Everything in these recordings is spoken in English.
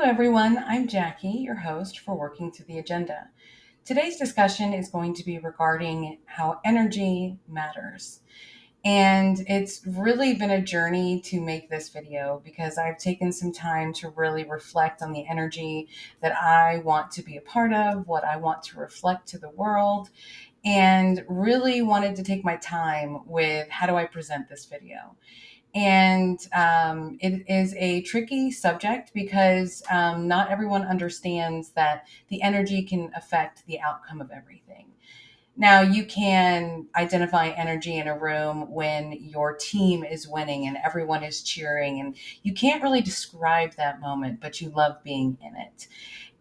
everyone. I'm Jackie, your host for Working Through the Agenda. Today's discussion is going to be regarding how energy matters. And it's really been a journey to make this video because I've taken some time to really reflect on the energy that I want to be a part of, what I want to reflect to the world, and really wanted to take my time with how do I present this video. And it is a tricky subject because not everyone understands that the energy can affect the outcome of everything. Now, you can identify energy in a room when your team is winning and everyone is cheering, and you can't really describe that moment, but you love being in it.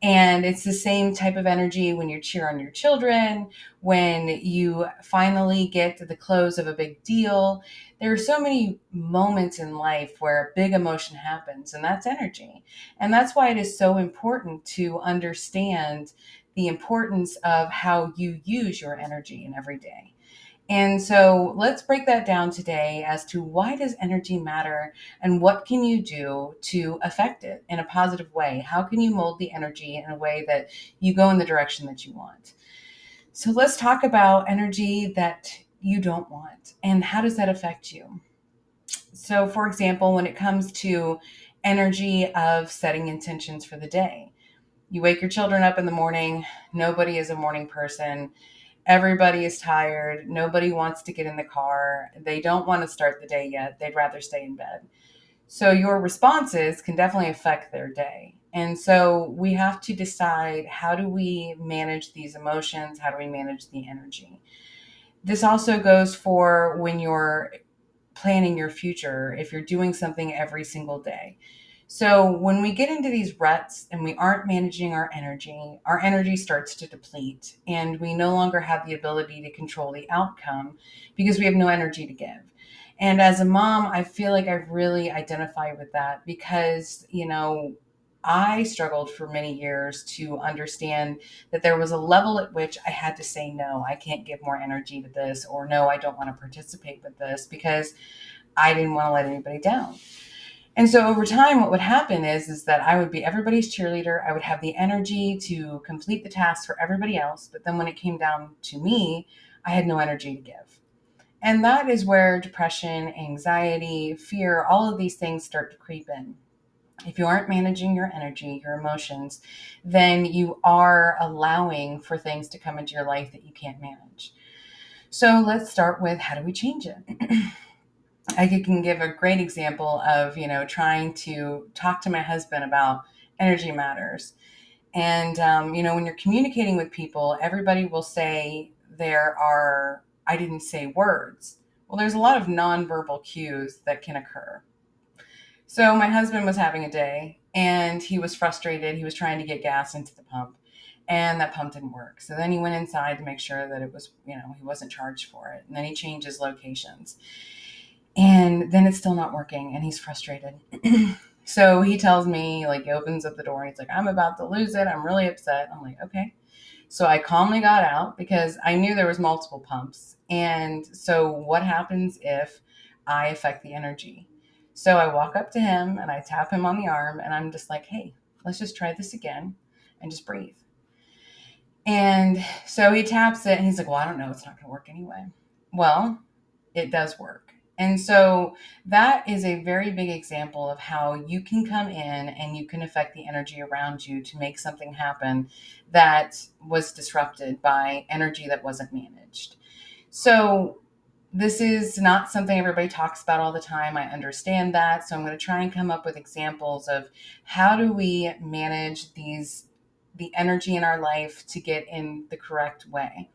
And it's the same type of energy when you cheer on your children, when you finally get to the close of a big deal. There are so many moments in life where a big emotion happens, and that's energy. And that's why it is so important to understand the importance of how you use your energy in every day. And so let's break that down today as to why does energy matter and what can you do to affect it in a positive way? How can you mold the energy in a way that you go in the direction that you want? So let's talk about energy that you don't want and how does that affect you? So for example, when it comes to energy of setting intentions for the day, you wake your children up in the morning. Nobody is a morning person. Everybody is tired. Nobody wants to get in the car. They don't want to start the day yet. They'd rather stay in bed. So your responses can definitely affect their day. And so we have to decide, how do we manage these emotions? How do we manage the energy? This also goes for when you're planning your future, if you're doing something every single day. So when we get into these ruts and we aren't managing our energy starts to deplete and we no longer have the ability to control the outcome because we have no energy to give. And as a mom, I feel like I really identify with that because, I struggled for many years to understand that there was a level at which I had to say, no, I can't give more energy to this, or no, I don't want to participate with this because I didn't want to let anybody down. And so over time, what would happen is that I would be everybody's cheerleader. I would have the energy to complete the task for everybody else. But then when it came down to me, I had no energy to give. And that is where depression, anxiety, fear, all of these things start to creep in. If you aren't managing your energy, your emotions, then you are allowing for things to come into your life that you can't manage. So let's start with, how do we change it? I can give a great example of, trying to talk to my husband about energy matters. And, when you're communicating with people, everybody will say I didn't say words. Well, there's a lot of nonverbal cues that can occur. So my husband was having a day and he was frustrated. He was trying to get gas into the pump and that pump didn't work. So then he went inside to make sure that it was, he wasn't charged for it. And then he changed his locations. And then it's still not working and he's frustrated. So he tells me, he opens up the door and he's like, I'm about to lose it. I'm really upset. I'm like, okay. So I calmly got out because I knew there was multiple pumps. And so what happens if I affect the energy? So I walk up to him and I tap him on the arm and I'm just like, hey, let's just try this again and just breathe. And so he taps it and he's like, well, I don't know. It's not going to work anyway. Well, it does work. And so that is a very big example of how you can come in and you can affect the energy around you to make something happen that was disrupted by energy that wasn't managed. So this is not something everybody talks about all the time. I understand that. So I'm going to try and come up with examples of how do we manage the energy in our life to get in the correct way.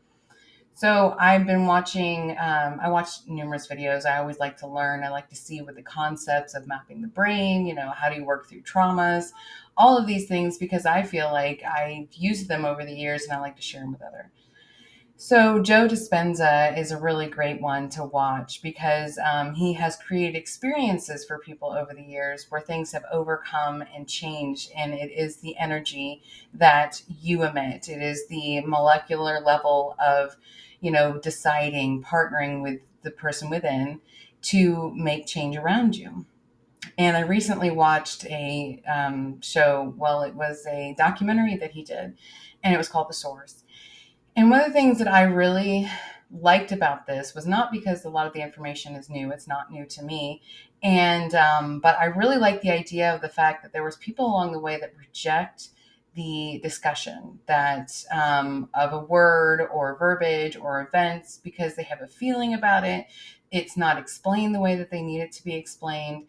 So I've been watching, I watched numerous videos. I always like to learn. I like to see what the concepts of mapping the brain, how do you work through traumas, all of these things, because I feel like I've used them over the years and I like to share them with others. So Joe Dispenza is a really great one to watch because he has created experiences for people over the years where things have overcome and changed. And it is the energy that you emit. It is the molecular level of, deciding, partnering with the person within to make change around you. And I recently watched a show. Well, it was a documentary that he did, and it was called The Source. And one of the things that I really liked about this was not because a lot of the information is new; it's not new to me, and but I really like the idea of the fact that there was people along the way that reject the discussion that of a word or verbiage or events because they have a feeling about it. It's not explained the way that they need it to be explained,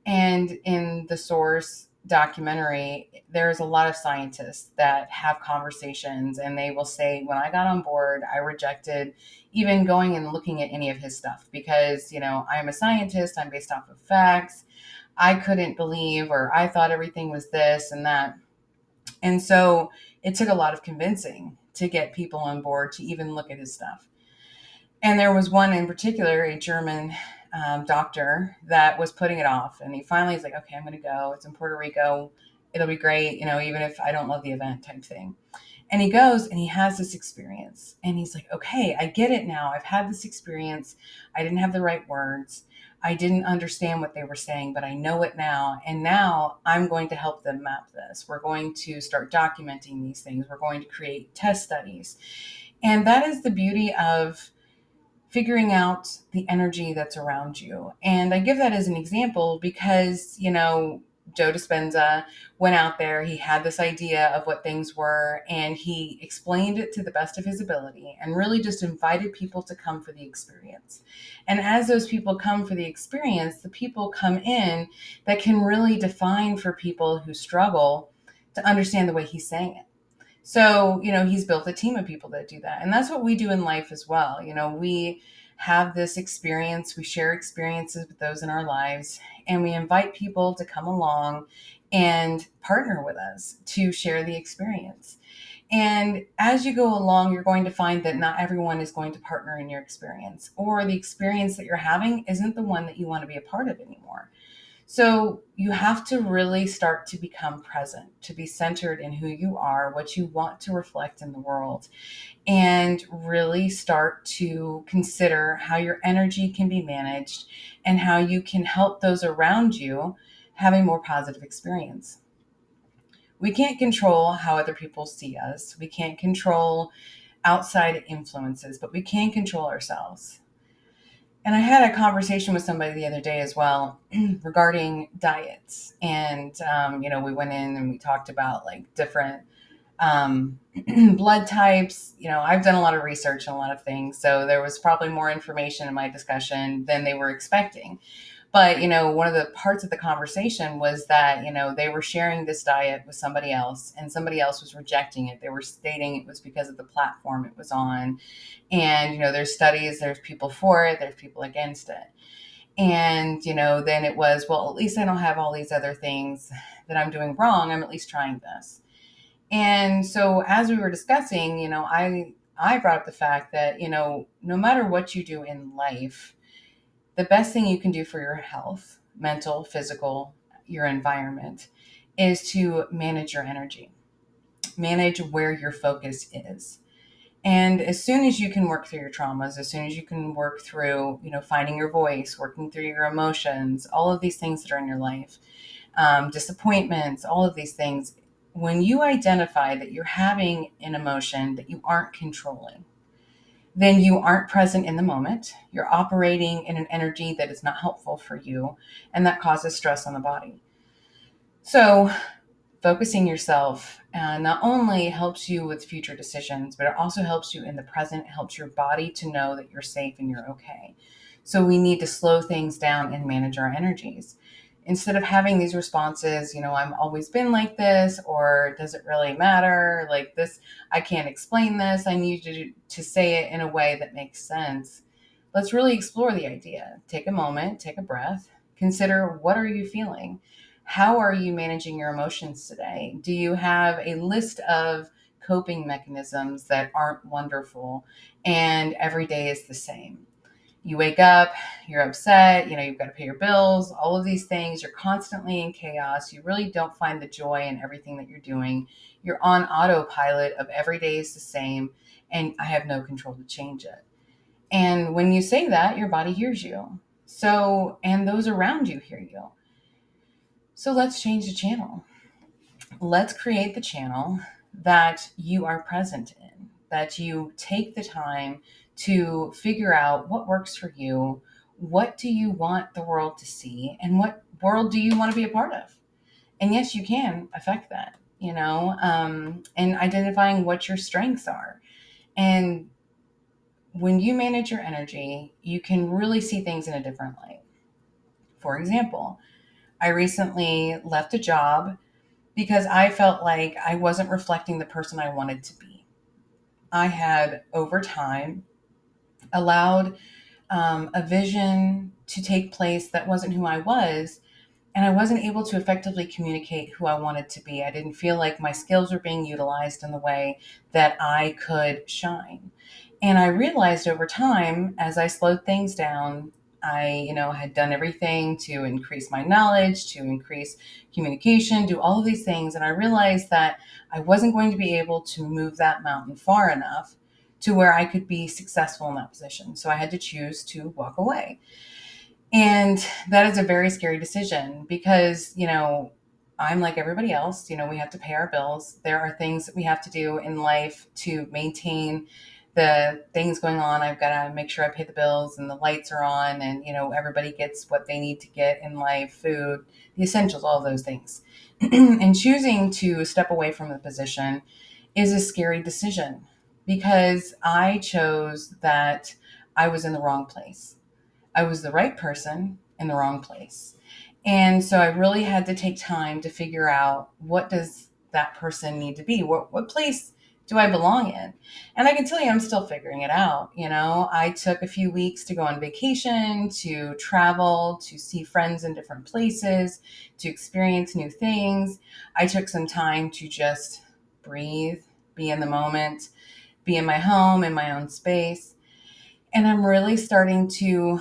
and in the Source documentary, there's a lot of scientists that have conversations and they will say, when I got on board, I rejected even going and looking at any of his stuff because, I'm a scientist, I'm based off of facts. I couldn't believe, or I thought everything was this and that. And so it took a lot of convincing to get people on board to even look at his stuff. And there was one in particular, a German doctor, that was putting it off. And he finally is like, okay, I'm going to go. It's in Puerto Rico. It'll be great, even if I don't love the event type thing. And he goes and he has this experience. And he's like, okay, I get it now. I've had this experience. I didn't have the right words. I didn't understand what they were saying, but I know it now. And now I'm going to help them map this. We're going to start documenting these things. We're going to create test studies. And that is the beauty of figuring out the energy that's around you. And I give that as an example because, Joe Dispenza went out there, he had this idea of what things were, and he explained it to the best of his ability and really just invited people to come for the experience. And as those people come for the experience, the people come in that can really define for people who struggle to understand the way he's saying it. So, he's built a team of people that do that. And that's what we do in life as well. We have this experience, we share experiences with those in our lives, and we invite people to come along and partner with us to share the experience. And as you go along, you're going to find that not everyone is going to partner in your experience, or the experience that you're having isn't the one that you want to be a part of anymore. So you have to really start to become present, to be centered in who you are, what you want to reflect in the world, and really start to consider how your energy can be managed and how you can help those around you have a more positive experience. We can't control how other people see us. We can't control outside influences, but we can control ourselves. And I had a conversation with somebody the other day as well regarding diets. And, we went in and we talked about like different blood types. I've done a lot of research on a lot of things. So there was probably more information in my discussion than they were expecting. But, one of the parts of the conversation was that, they were sharing this diet with somebody else and somebody else was rejecting it. They were stating it was because of the platform it was on. And, there's studies, there's people for it, there's people against it. And, then it was, well, at least I don't have all these other things that I'm doing wrong. I'm at least trying this. And so as we were discussing, I brought up the fact that, no matter what you do in life, the best thing you can do for your health, mental, physical, your environment, is to manage your energy, manage where your focus is. And as soon as you can work through your traumas, as soon as you can work through, finding your voice, working through your emotions, all of these things that are in your life, disappointments, all of these things, when you identify that you're having an emotion that you aren't controlling, then you aren't present in the moment. You're operating in an energy that is not helpful for you, and that causes stress on the body. So, focusing yourself not only helps you with future decisions, but it also helps you in the present, it helps your body to know that you're safe and you're okay. So we need to slow things down and manage our energies. Instead of having these responses, I'm always been like this, or does it really matter? Like this, I can't explain this. I need you to say it in a way that makes sense. Let's really explore the idea. Take a moment, take a breath, consider what are you feeling? How are you managing your emotions today? Do you have a list of coping mechanisms that aren't wonderful and every day is the same? You wake up, you're upset, you've got to pay your bills, all of these things. You're constantly in chaos. You really don't find the joy in everything that you're doing. You're on autopilot of every day is the same and I have no control to change it. And when you say that, your body hears you. So, and those around you hear you. So let's change the channel. Let's create the channel that you are present in, that you take the time to figure out what works for you. What do you want the world to see? And what world do you want to be a part of? And yes, you can affect that, and identifying what your strengths are. And when you manage your energy, you can really see things in a different light. For example, I recently left a job because I felt like I wasn't reflecting the person I wanted to be. I had, over time, allowed a vision to take place that wasn't who I was, and I wasn't able to effectively communicate who I wanted to be. I didn't feel like my skills were being utilized in the way that I could shine. And I realized over time, as I slowed things down, I, had done everything to increase my knowledge, to increase communication, do all of these things. And I realized that I wasn't going to be able to move that mountain far enough to where I could be successful in that position. So I had to choose to walk away. And that is a very scary decision because, I'm like everybody else. We have to pay our bills. There are things that we have to do in life to maintain the things going on. I've got to make sure I pay the bills and the lights are on and, everybody gets what they need to get in life, food, the essentials, all of those things. And choosing to step away from the position is a scary decision because I chose that I was in the wrong place. I was the right person in the wrong place. And so I really had to take time to figure out, what does that person need to be? What place do I belong in? And I can tell you, I'm still figuring it out. I took a few weeks to go on vacation, to travel, to see friends in different places, to experience new things. I took some time to just breathe, be in the moment, be in my home, in my own space. And I'm really starting to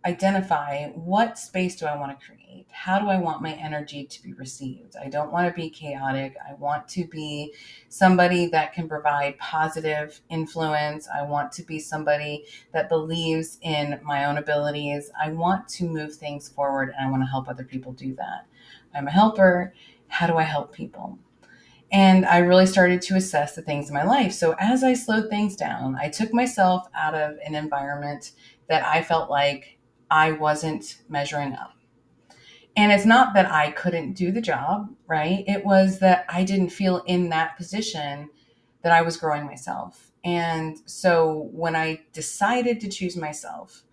identify, what space do I want to create? How do I want my energy to be received? I don't want to be chaotic. I want to be somebody that can provide positive influence. I want to be somebody that believes in my own abilities. I want to move things forward and I want to help other people do that. I'm a helper. How do I help people? And I really started to assess the things in my life. So as I slowed things down, I took myself out of an environment that I felt like I wasn't measuring up. And it's not that I couldn't do the job, right? It was that I didn't feel in that position that I was growing myself. And so when I decided to choose myself,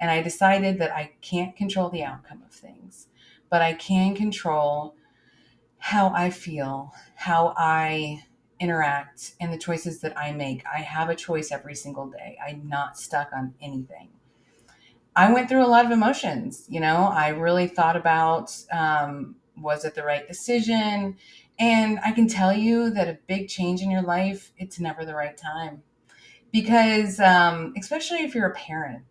and I decided that I can't control the outcome of things, but I can control how I feel, how I interact, and the choices that I make. I have a choice every single day. I'm not stuck on anything. I went through a lot of emotions. I really thought about, was it the right decision? And I can tell you that a big change in your life, it's never the right time. Because, especially if you're a parent,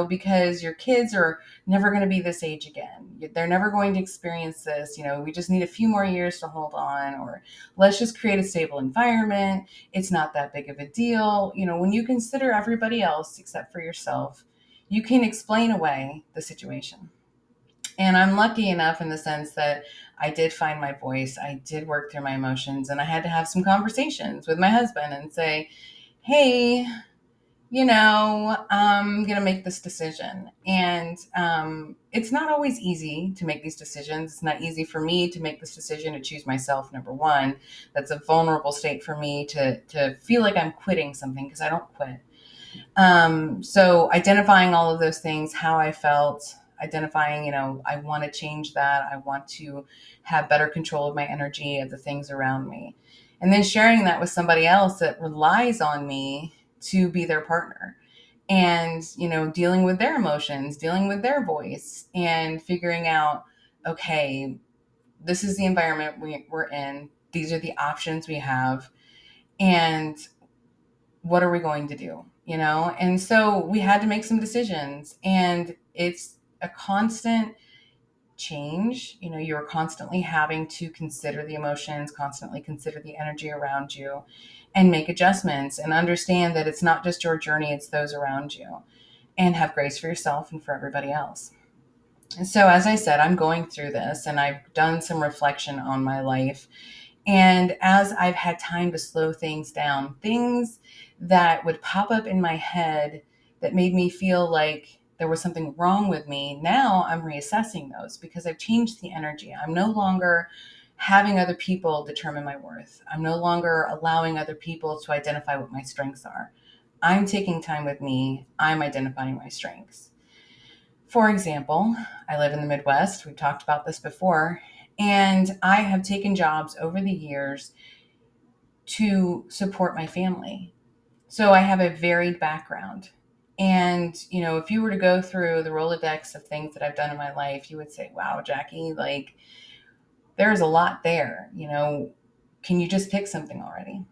because your kids are never going to be this age again. They're never going to experience this. We just need a few more years to hold on, or let's just create a stable environment. It's not that big of a deal. When you consider everybody else except for yourself, you can explain away the situation. And I'm lucky enough in the sense that I did find my voice. I did work through my emotions, and I had to have some conversations with my husband and say, hey, I'm going to make this decision. And it's not always easy to make these decisions. It's not easy for me to make this decision to choose myself, number one. That's a vulnerable state for me to feel like I'm quitting something, because I don't quit. So identifying all of those things, how I felt, identifying, I want to change that. I want to have better control of my energy, of the things around me. And then sharing that with somebody else that relies on me to be their partner, and, dealing with their emotions, dealing with their voice, and figuring out, okay, this is the environment we're in. These are the options we have. And what are we going to do? And so we had to make some decisions, and it's a constant change. You're constantly having to consider the emotions, constantly consider the energy around you, and make adjustments, and understand that it's not just your journey, it's those around you, and have grace for yourself and for everybody else. So, as I said, I'm going through this and I've done some reflection on my life. And as I've had time to slow things down, things that would pop up in my head that made me feel like there was something wrong with me, now I'm reassessing those because I've changed the energy. I'm no longer having other people determine my worth. I'm no longer allowing other people to identify what my strengths are. I'm taking time with me. I'm identifying my strengths. For example, I live in the Midwest. We've talked about this before. And I have taken jobs over the years to support my family. So I have a varied background. And, if you were to go through the Rolodex of things that I've done in my life, you would say, wow, Jackie, like there's a lot there. Can you just pick something already?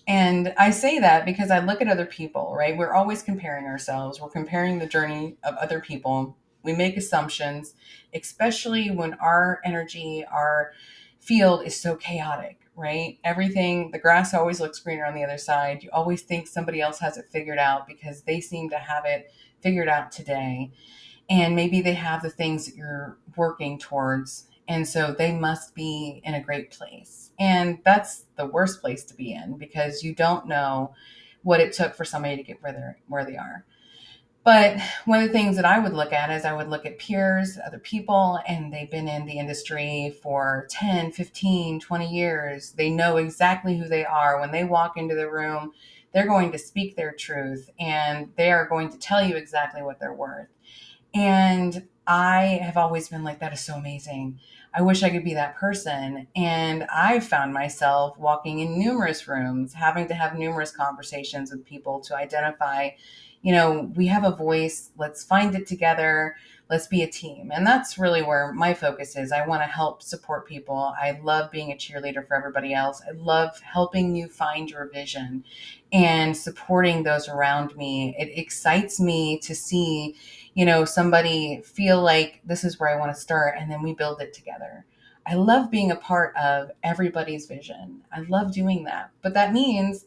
And I say that because I look at other people, right? We're always comparing ourselves. We're comparing the journey of other people. We make assumptions, especially when our energy, our field is so chaotic, right? Everything, the grass always looks greener on the other side. You always think somebody else has it figured out because they seem to have it figured out today, and maybe they have the things that you're working towards, and so they must be in a great place. And that's the worst place to be in because you don't know what it took for somebody to get where they are. But one of the things that I would look at is I would look at peers, other people, and they've been in the industry for 10, 15, 20 years. They know exactly who they are. When they walk into the room, they're going to speak their truth and they are going to tell you exactly what they're worth. And I have always been like, that is so amazing. I wish I could be that person. And I found myself walking in numerous rooms, having to have numerous conversations with people to identify, we have a voice, let's find it together, let's be a team. And that's really where my focus is. I want to help support people. I love being a cheerleader for everybody else. I love helping you find your vision and supporting those around me. It excites me to see somebody feel like this is where I want to start, and then we build it together. I love being a part of everybody's vision. I love doing that. But that means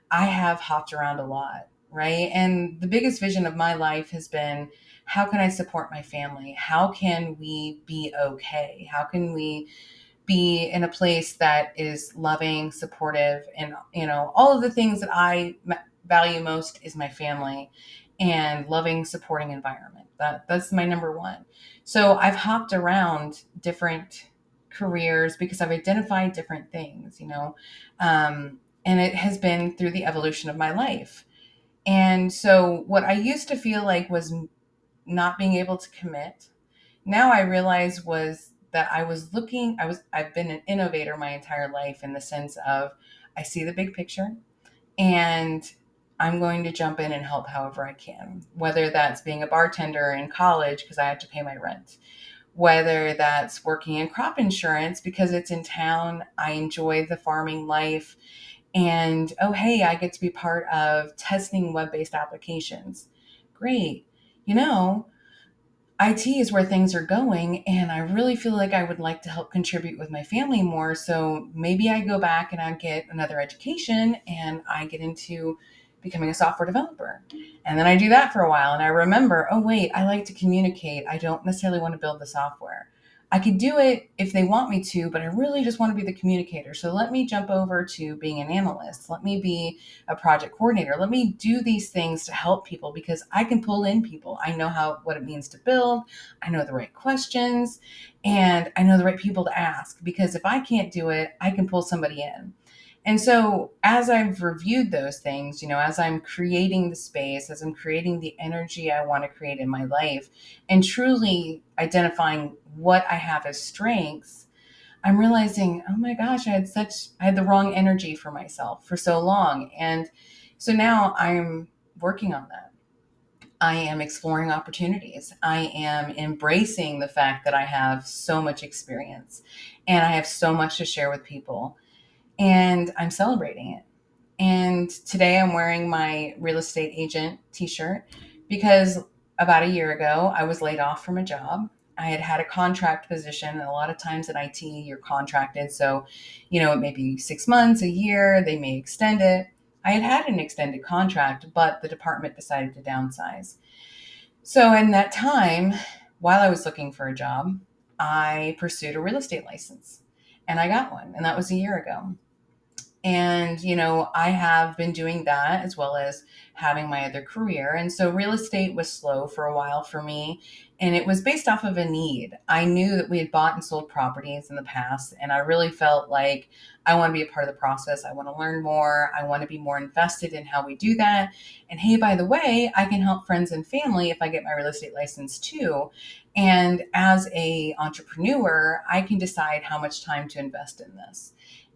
I have hopped around a lot, right? And the biggest vision of my life has been, how can I support my family? How can we be okay? How can we be in a place that is loving, supportive, and all of the things that value most is my family and loving, supporting environment. That's my number one. So I've hopped around different careers because I've identified different things, and it has been through the evolution of my life. And so what I used to feel like was not being able to commit, now I realize was that I've been an innovator my entire life in the sense of I see the big picture and I'm going to jump in and help however I can, whether that's being a bartender in college because I have to pay my rent, whether that's working in crop insurance because it's in town, I enjoy the farming life, and oh, hey, I get to be part of testing web based applications. Great. You know, IT is where things are going, and I really feel like I would like to help contribute with my family more. So maybe I go back and I get another education and I get into becoming a software developer. And then I do that for a while and I remember, oh, wait, I like to communicate. I don't necessarily want to build the software. I could do it if they want me to, but I really just want to be the communicator. So let me jump over to being an analyst. Let me be a project coordinator. Let me do these things to help people because I can pull in people. I know what it means to build. I know the right questions and I know the right people to ask because if I can't do it, I can pull somebody in. And so as I've reviewed those things, as I'm creating the space, as I'm creating the energy I want to create in my life and truly identifying what I have as strengths, I'm realizing, oh my gosh, I had the wrong energy for myself for so long. And so now I'm working on that. I am exploring opportunities. I am embracing the fact that I have so much experience and I have so much to share with people, and I'm celebrating it. And today I'm wearing my real estate agent t-shirt because about a year ago, I was laid off from a job. I had had a contract position. And a lot of times in IT, you're contracted. So, it may be 6 months, a year, they may extend it. I had had an extended contract, but the department decided to downsize. So in that time, while I was looking for a job, I pursued a real estate license and I got one, and that was a year ago. And, I have been doing that as well as having my other career. And so real estate was slow for a while for me. And it was based off of a need. I knew that we had bought and sold properties in the past. And I really felt like I want to be a part of the process. I want to learn more. I want to be more invested in how we do that. And hey, by the way, I can help friends and family if I get my real estate license too. And as a entrepreneur, I can decide how much time to invest in this.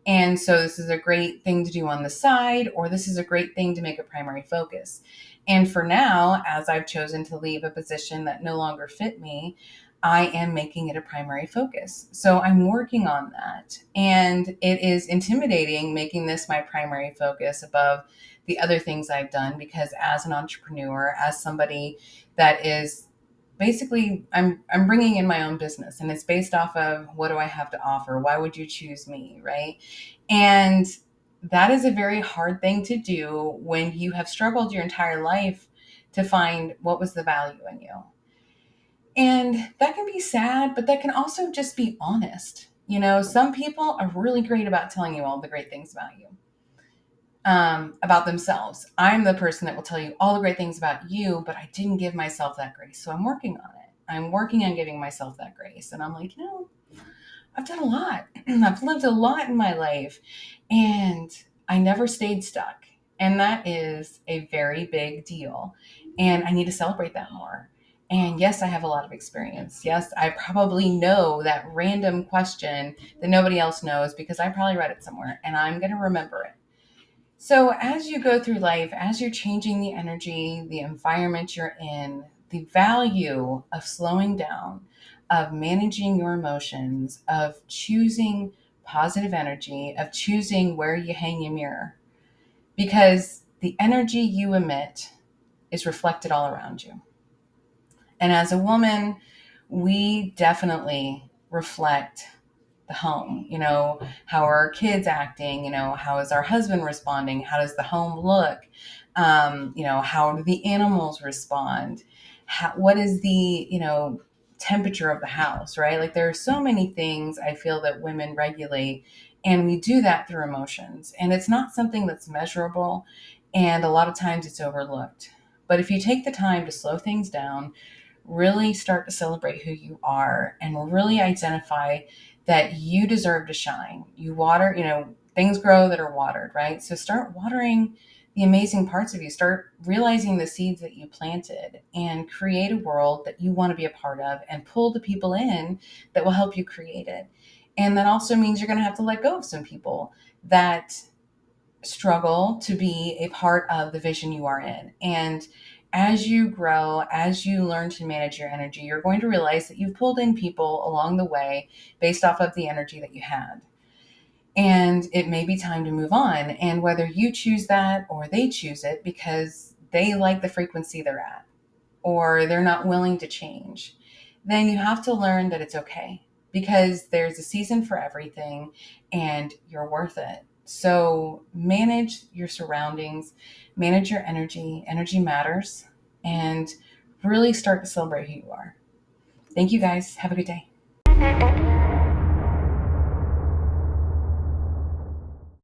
And so this is a great thing to do on the side, or this is a great thing to make a primary focus. And for now, as I've chosen to leave a position that no longer fit me, I am making it a primary focus. So I'm working on that. And it is intimidating making this my primary focus above the other things I've done, because as an entrepreneur, as somebody that is basically, I'm bringing in my own business, and it's based off of, what do I have to offer? Why would you choose me, right? And that is a very hard thing to do when you have struggled your entire life to find what was the value in you. And that can be sad, but that can also just be honest. Some people are really great about telling you all the great things about you, about themselves. I'm the person that will tell you all the great things about you, but I didn't give myself that grace. So I'm working on it. I'm working on giving myself that grace. And I'm like, I've done a lot. I've lived a lot in my life, and I never stayed stuck. And that is a very big deal. And I need to celebrate that more. And yes, I have a lot of experience. Yes, I probably know that random question that nobody else knows because I probably read it somewhere, and I'm going to remember it. So, as you go through life, as you're changing the energy, the environment you're in, the value of slowing down, of managing your emotions, of choosing positive energy, of choosing where you hang your mirror, because the energy you emit is reflected all around you. And as a woman, we definitely reflect the home. How are our kids acting? How is our husband responding? How does the home look? How do the animals respond? What is the temperature of the house, right? Like, there are so many things I feel that women regulate, and we do that through emotions, and it's not something that's measurable, and a lot of times it's overlooked. But if you take the time to slow things down, really start to celebrate who you are, and really identify that you deserve to shine. You water, things grow that are watered, right? So start watering the amazing parts of you. Start realizing the seeds that you planted, and create a world that you want to be a part of, and pull the people in that will help you create it. And that also means you're going to have to let go of some people that struggle to be a part of the vision you are in. And as you grow, as you learn to manage your energy, you're going to realize that you've pulled in people along the way based off of the energy that you had. And it may be time to move on. And whether you choose that or they choose it because they like the frequency they're at, or they're not willing to change, then you have to learn that it's okay, because there's a season for everything and you're worth it. So manage your surroundings, manage your energy. Energy matters, and really start to celebrate who you are. Thank you guys. Have a good day.